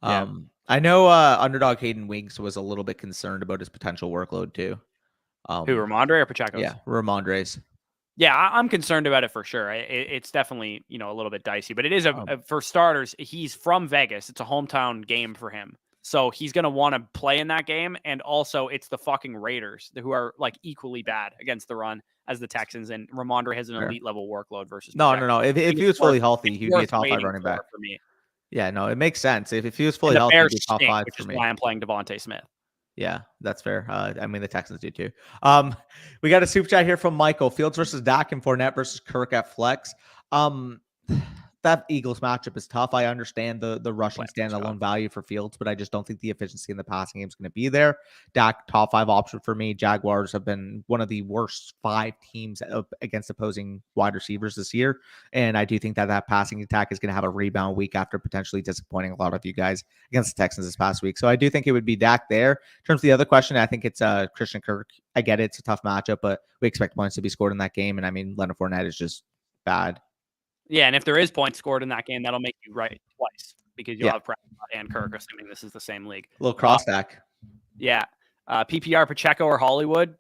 Yeah. I know underdog Hayden Wiggs was a little bit concerned about his potential workload too. Who, Ramondre or Pacheco? Yeah, Ramondre's. Yeah, I'm concerned about it for sure. It's definitely, a little bit dicey, but it is for starters, he's from Vegas. It's a hometown game for him. So he's going to want to play in that game. And also it's the fucking Raiders who are like equally bad against the run as the Texans. And Ramondre has an elite level workload versus Pacheco. No. If he was fully healthy, he'd be a top 5 running back for me. Yeah, no, it makes sense. If he was fully healthy, he'd be top 5 which for is me. why I'm playing Devontae Smith. Yeah, that's fair. I mean, the Texans do too. We got a super chat here from Michael. Fields versus Dak and Fournette versus Kirk at flex. That Eagles matchup is tough. I understand the rushing standalone value for Fields, but I just don't think the efficiency in the passing game is going to be there. Dak, top 5 option for me. Jaguars have been one of the worst 5 teams against opposing wide receivers this year. And I do think that passing attack is going to have a rebound week after potentially disappointing a lot of you guys against the Texans this past week. So I do think it would be Dak there. In terms of the other question, I think it's Christian Kirk. I get it. It's a tough matchup, but we expect points to be scored in that game. And I mean, Leonard Fournette is just bad. Yeah, and if there is points scored in that game, that'll make you right twice because you'll have Prescott and Kirk, assuming this is the same league. A little cross stack. Yeah. PPR, Pacheco or Hollywood.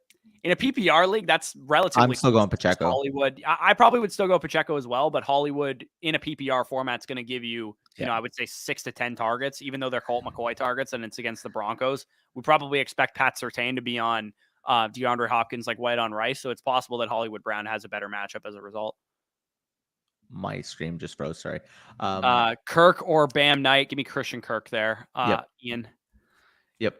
In a PPR league, that's relatively. I'm still going Pacheco. Hollywood. I probably would still go Pacheco as well, but Hollywood in a PPR format is going to give you, I would say 6 to 10 targets, even though they're Colt McCoy targets and it's against the Broncos. We probably expect Pat Surtain to be on DeAndre Hopkins like white on rice, so it's possible that Hollywood Brown has a better matchup as a result. My stream just froze. Sorry. Kirk or Bam Knight. Give me Christian Kirk there. Ian. Yep.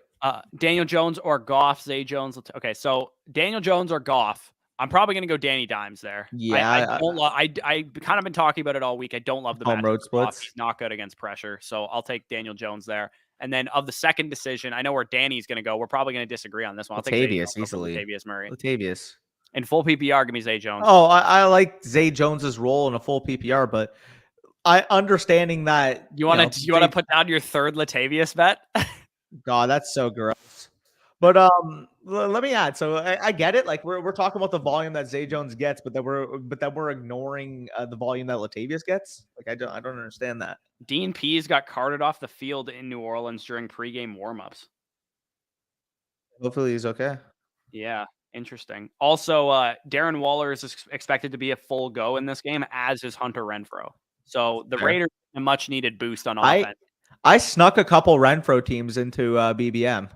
Daniel Jones or Goff. Zay Jones. Okay, so Daniel Jones or Goff. I'm probably going to go Danny Dimes there. Yeah. I kind of been talking about it all week. I don't love the home road splits. He's not good against pressure, so I'll take Daniel Jones there. And then of the second decision, I know where Danny's going to go. We're probably going to disagree on this one. I'll take Latavius easily. Latavius Murray. Latavius. In full PPR, give me Zay Jones. Oh, I like Zay Jones's role in a full PPR, but I understanding that you want to put down your third Latavius bet. God, that's so gross. But let me add. So I get it. Like we're talking about the volume that Zay Jones gets, but that we're ignoring the volume that Latavius gets. Like I don't understand that. Dean Pease got carted off the field in New Orleans during pregame warmups. Hopefully he's okay. Yeah. Interesting. Also, Darren Waller is expected to be a full go in this game, as is Hunter Renfrow. So the Raiders a much needed boost on offense. I snuck a couple Renfrow teams into BBM.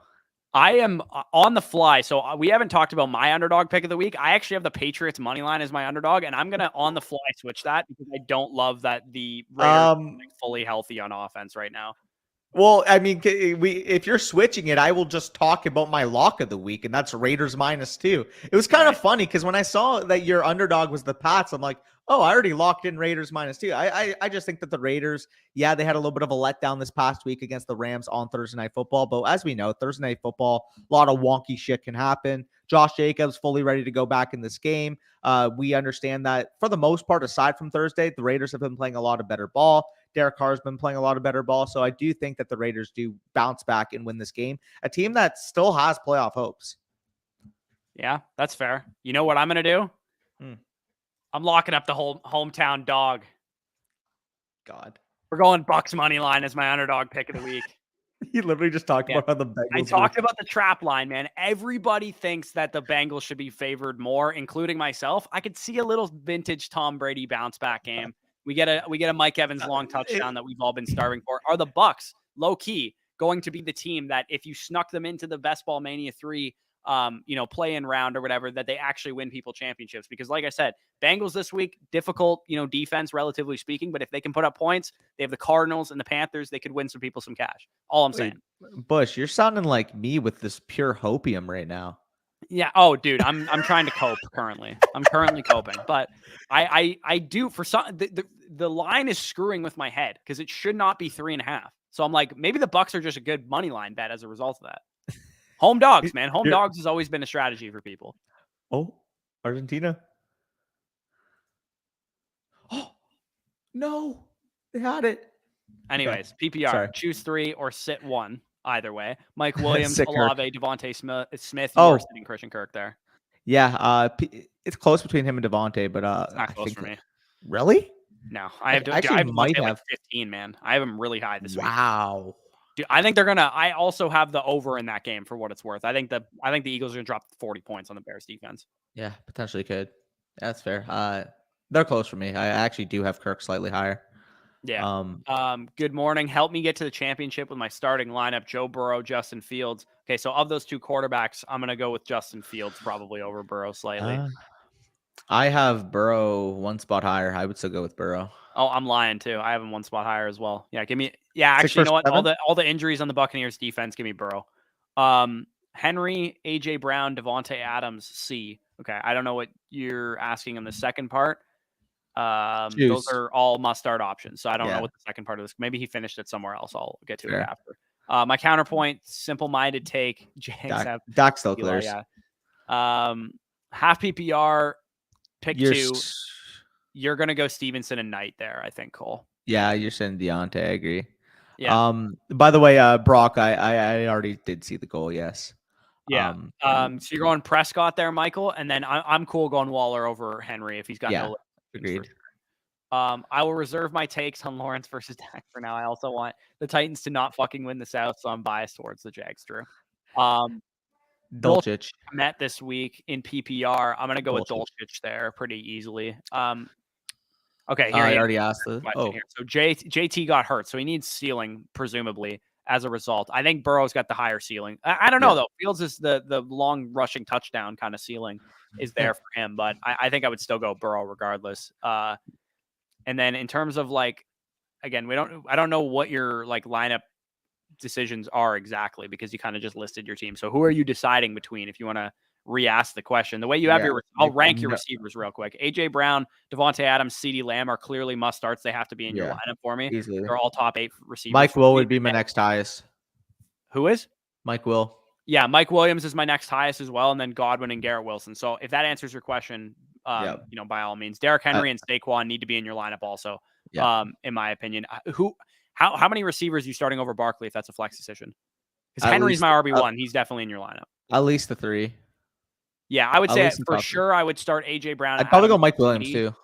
I am on the fly. So we haven't talked about my underdog pick of the week. I actually have the Patriots money line as my underdog, and I'm going to on the fly switch that because I don't love that the Raiders are fully healthy on offense right now. Well, I mean, if you're switching it, I will just talk about my lock of the week, and that's Raiders -2. It was kind of funny because when I saw that your underdog was the Pats, I'm like, Oh, I already locked in Raiders -2. I just think that the Raiders, yeah, they had a little bit of a letdown this past week against the Rams on Thursday Night Football. But as we know, Thursday Night Football, a lot of wonky shit can happen. Josh Jacobs fully ready to go back in this game. We understand that for the most part, aside from Thursday, the Raiders have been playing a lot of better ball. Derek Carr's been playing a lot of better ball. So I do think that the Raiders do bounce back and win this game. A team that still has playoff hopes. Yeah, that's fair. You know what I'm going to do? I'm locking up the whole hometown dog. God. We're going Bucks money line as my underdog pick of the week. He literally just talked about how the Bengals. I talked about the trap line, man. Everybody thinks that the Bengals should be favored more, including myself. I could see a little vintage Tom Brady bounce back game. We get a Mike Evans long touchdown that we've all been starving for. Are the Bucks low key going to be the team that if you snuck them into the Best Ball Mania 3 play-in round or whatever, that they actually win people championships? Because like I said, Bengals this week, difficult, defense, relatively speaking, but if they can put up points, they have the Cardinals and the Panthers, they could win some people some cash. All I'm saying. Bush, you're sounding like me with this pure hopium right now. Yeah. Oh, dude, I'm trying to cope currently. I'm currently coping, but I do for some, the line is screwing with my head because it should not be 3.5. So I'm like, maybe the Bucks are just a good money line bet as a result of that. Home dogs, man. Home dogs has always been a strategy for people. Oh, Argentina. Oh, no. They had it. Anyways, PPR. Sorry. Choose 3 or sit 1. Either way. Mike Williams, Olave, Devontae Smith. You're sitting Christian Kirk there. Yeah. It's close between him and Devontae, but it's not close for me. Really? No. I have Devontae like 15, man. I have him really high this week. Wow. Dude, I think they're gonna. I also have the over in that game for what it's worth. I think the Eagles are gonna drop 40 points on the Bears defense. Yeah, potentially could. That's fair. They're close for me. I actually do have Kirk slightly higher. Yeah. Good morning. Help me get to the championship with my starting lineup: Joe Burrow, Justin Fields. Okay, so of those two quarterbacks, I'm gonna go with Justin Fields probably over Burrow slightly. I have Burrow one spot higher. I would still go with Burrow. Oh, I'm lying too. I have him one spot higher as well. Yeah, give me. Yeah, actually, you know what? 7? All the injuries on the Buccaneers defense. Give me Burrow. Henry, AJ Brown, Devontae Adams. C. Okay, I don't know what you're asking in the second part. Those are all must-start options. So I don't know what the second part of this. Maybe he finished it somewhere else. I'll get to it after. My counterpoint: simple-minded take. Dak still clears. Yeah. Half PPR. Pick 2. You're going to go Stevenson and Knight there, I think, Cole. Yeah, you're saying Deontay. I agree. Yeah. By the way, Brock, I already did see the goal, yes. Yeah. So you're going Prescott there, Michael, and then I'm cool going Waller over Henry if he's got no. Agreed. I will reserve my takes on Lawrence versus Dak for now. I also want the Titans to not fucking win the South, so I'm biased towards the Jags, Drew. Dolchich met this week in PPR. I'm going to go with Dolchich there pretty easily. Okay, here I already asked this. Here. So JT got hurt, so he needs ceiling, presumably, as a result. I think Burrow's got the higher ceiling. I don't know, though. Fields is the long rushing touchdown kind of ceiling is there for him, but I think I would still go Burrow regardless. And then in terms of again, I don't know what your lineup decisions are exactly because you kind of just listed your team. So who are you deciding between if you want to re-ask the question? The way you have I'll rank your receivers real quick. AJ Brown, Devontae Adams, CeeDee Lamb are clearly must starts. They have to be in your lineup for me. Easily. They're all top 8 receivers. Mike Will would be my next highest. Who is? Mike Will. Yeah, Mike Williams is my next highest as well, and then Godwin and Garrett Wilson. So if that answers your question, by all means, Derrick Henry and Saquon need to be in your lineup also. In my opinion, how many receivers are you starting over Barkley if that's a flex decision? Because Henry's my RB1. He's definitely in your lineup. At least the 3. Yeah, I would say for sure I would start AJ Brown. I'd probably go Mike Williams too.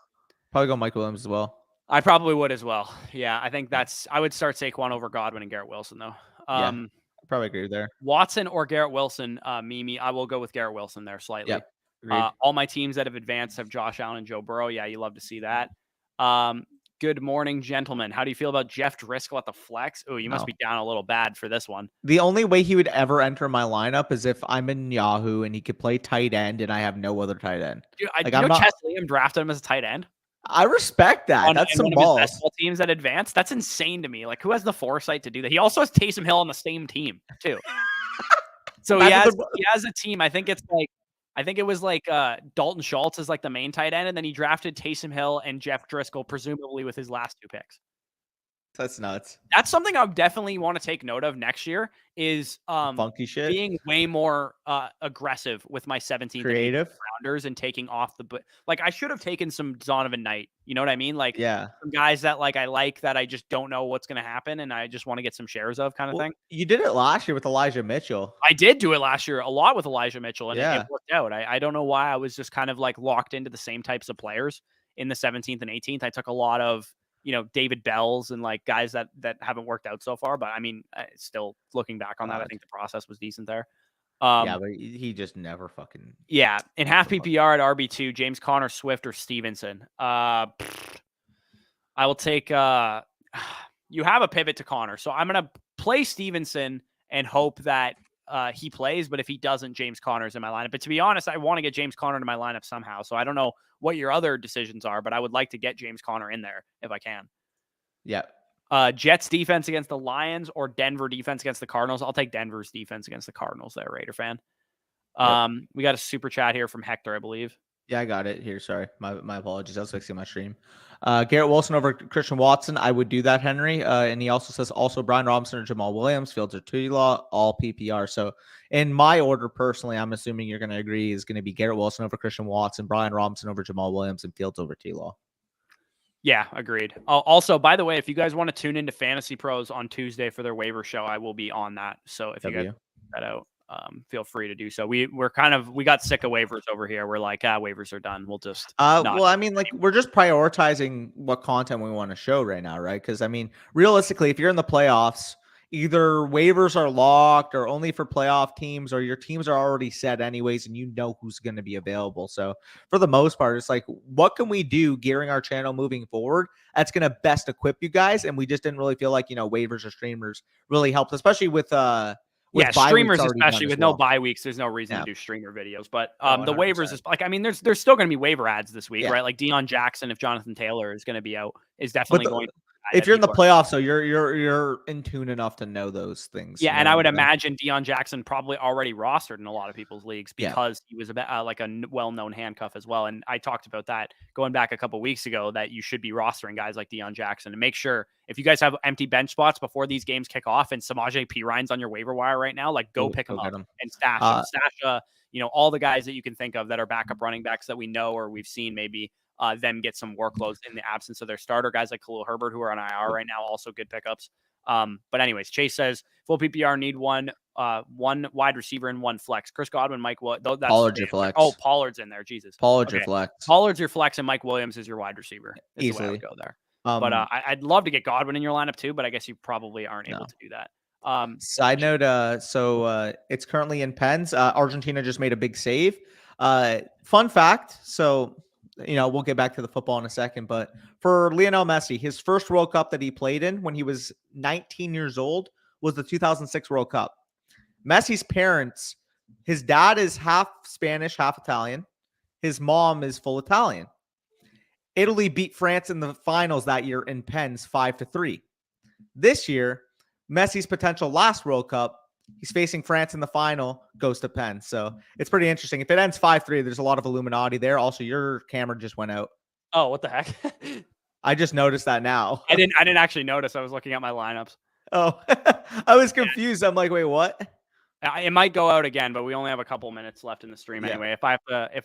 Probably go Mike Williams as well. I probably would as well. Yeah, I think I would start Saquon over Godwin and Garrett Wilson though. I probably agree there. Watson or Garrett Wilson, Mimi. I will go with Garrett Wilson there slightly. Yep. All my teams that have advanced have Josh Allen and Joe Burrow. Yeah, you love to see that. Good morning, gentlemen. How do you feel about Jeff Driscoll at the flex? Oh, you must be down a little bad for this one. The only way he would ever enter my lineup is if I'm in Yahoo and he could play tight end and I have no other tight end. Dude, Chess Liam drafted him as a tight end. I respect that. That's some balls. Best ball teams that advance. That's insane to me. Who has the foresight to do that? He also has Taysom Hill on the same team too. So he has a team. I think it's I think it was like Dalton Schultz is like the main tight end, and then he drafted Taysom Hill and Jeff Driscoll, presumably with his last 2 picks. That's nuts. That's something I definitely want to take note of next year is Funky shit. being way more aggressive with my 17th and 18th Creative. rounders and taking off like I should have taken some Donovan Knight. You know what I mean? Like Yeah. some guys that like I like that I just don't know what's going to happen and I just want to get some shares of kind of Well, thing. you did it last year with Elijah Mitchell. I did do it last year a lot with Elijah Mitchell, and it Yeah. worked out. I don't know why I was just kind of like locked into the same types of players in the 17th and 18th. I took a lot of, David Bells and like guys that haven't worked out so far. But I mean, still looking back on that, I think the process was decent there. Yeah, but he just never fucking. Yeah, in half PPR at RB2, James Conner, Swift, or Stevenson. I will take. You have a pivot to Conner, so I'm gonna play Stevenson and hope that he plays. But if he doesn't, James Conner's in my lineup. But to be honest, I want to get James Conner into my lineup somehow. So I don't know what your other decisions are, but I would like to get James Conner in there if I can. Yeah. Jets defense against the Lions or Denver defense against the Cardinals. I'll take Denver's defense against the Cardinals there, Raider fan. We got a super chat here from Hector, I believe. Yeah, I got it here. Sorry. My apologies. I was fixing my stream. Garrett Wilson over Christian Watson. I would do that, Henry. And he also says also Brian Robinson or Jamal Williams, Fields or Tulaw, all PPR. So in my order, personally, I'm assuming you're going to agree is going to be Garrett Wilson over Christian Watson, Brian Robinson over Jamal Williams, and Fields over Tulaw. Yeah, agreed. Also, by the way, if you guys want to tune into Fantasy Pros on Tuesday for their waiver show, I will be on that. So if you guys check that out, feel free to do so. We got sick of waivers over here. We're like, waivers are done. We'll just well, I mean, like we're just prioritizing what content we want to show right now, right? Because I mean, realistically, if you're in the playoffs, either waivers are locked or only for playoff teams, or your teams are already set anyways, and you know who's going to be available. So for the most part, it's like, what can we do gearing our channel moving forward that's going to best equip you guys? And we just didn't really feel like, waivers or streamers really helped, especially with streamers, especially with no bye weeks, there's no reason to do streamer videos. But the waivers is like, I mean, there's still going to be waiver ads this week, right? Like Deion Jackson, if Jonathan Taylor is going to be out, is definitely going. If you're in the playoffs, so you're in tune enough to know those things. Yeah, and I would imagine Deion Jackson probably already rostered in a lot of people's leagues because he was like a well-known handcuff as well. And I talked about that going back a couple weeks ago, that you should be rostering guys like Deion Jackson and make sure if you guys have empty bench spots before these games kick off and Samaje Perine's on your waiver wire right now, like go pick him up and stash him. Stash all the guys that you can think of that are backup running backs that we know or we've seen maybe. Them get some workloads in the absence of their starter. Guys like Khalil Herbert, who are on IR right now, also good pickups. But anyways, Chase says full PPR need one wide receiver and one flex. Chris Godwin, Mike. That's Pollard's your flex. Oh, Pollard's in there. Jesus. Pollard's your flex. Pollard's your flex, and Mike Williams is your wide receiver. Easily. The way I would go there. But I'd love to get Godwin in your lineup too, but I guess you probably aren't able to do that. Side note, so it's currently in pens. Argentina just made a big save. Fun fact. So, we'll get back to the football in a second, but for Lionel Messi, his first World Cup that he played in when he was 19 years old was the 2006 World Cup. Messi's parents, his dad is half Spanish, half Italian. His mom is full Italian. Italy beat France in the finals that year in pens 5-3. This year, Messi's potential last World Cup, he's facing France in the final, goes to pens. So it's pretty interesting. If it ends 5-3, there's a lot of Illuminati there. Also, your camera just went out. Oh, what the heck? I just noticed that now. I didn't actually notice. I was looking at my lineups. Oh, I was confused. I'm like, wait, what? It might go out again, but we only have a couple minutes left in the stream anyway. If I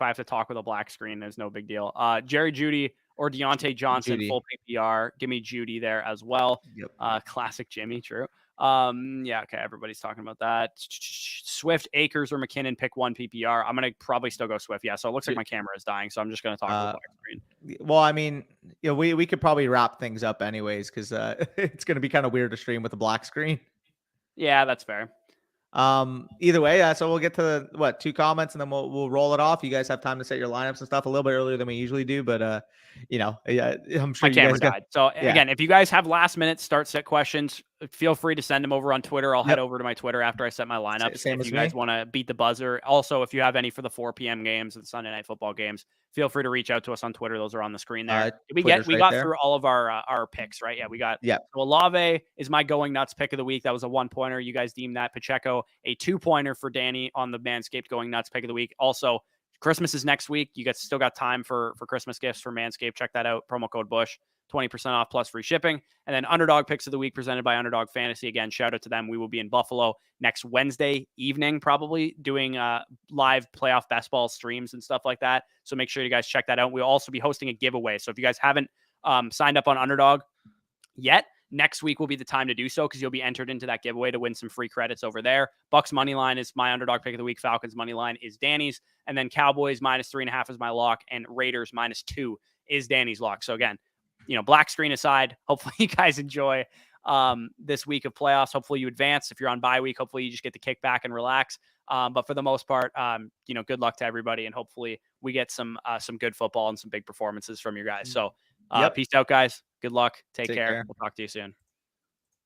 have to talk with a black screen, there's no big deal. Jerry Jeudy or Deontay Johnson, full PPR. Give me Jeudy there as well. Yep. Classic Jimmy, true. Okay, everybody's talking about that. Swift, Akers, or McKinnon, pick one PPR. I'm gonna probably still go Swift. Yeah, so it looks like my camera is dying, so I'm just gonna talk about black screen. Well, I mean, we could probably wrap things up anyways because it's gonna be kind of weird to stream with a black screen. Yeah, that's fair. Either way, so we'll get to two comments and then we'll roll it off. You guys have time to set your lineups and stuff a little bit earlier than we usually do, but I'm sure my camera died. So again, if you guys have last minute start set questions, feel free to send them over on Twitter. I'll head over to my Twitter after I set my lineups. Same if you guys want to beat the buzzer. Also, if you have any for the 4 p.m. games and Sunday night football games, feel free to reach out to us on Twitter. Those are on the screen there. We got through all of our picks, right? Yeah, we got. Yeah. So Olave is my going nuts pick of the week. That was a 1-pointer. You guys deemed that. Pacheco, a 2-pointer for Danny on the Manscaped going nuts pick of the week. Also, Christmas is next week. You guys still got time for Christmas gifts for Manscaped. Check that out. Promo code Bush, 20% off plus free shipping. And then Underdog Picks of the Week presented by Underdog Fantasy. Again, shout out to them. We will be in Buffalo next Wednesday evening, probably doing live playoff best ball streams and stuff like that. So make sure you guys check that out. We'll also be hosting a giveaway. So if you guys haven't signed up on Underdog yet, next week will be the time to do so because you'll be entered into that giveaway to win some free credits over there. Bucks money line is my Underdog Pick of the Week. Falcons money line is Danny's. And then Cowboys -3.5 is my lock. And Raiders -2 is Danny's lock. So again, black screen aside, hopefully you guys enjoy this week of playoffs. Hopefully you advance. If you're on bye week, hopefully you just get to kick back and relax. But for the most part, good luck to everybody. And hopefully we get some good football and some big performances from you guys. So peace out, guys. Good luck. Take care. We'll talk to you soon.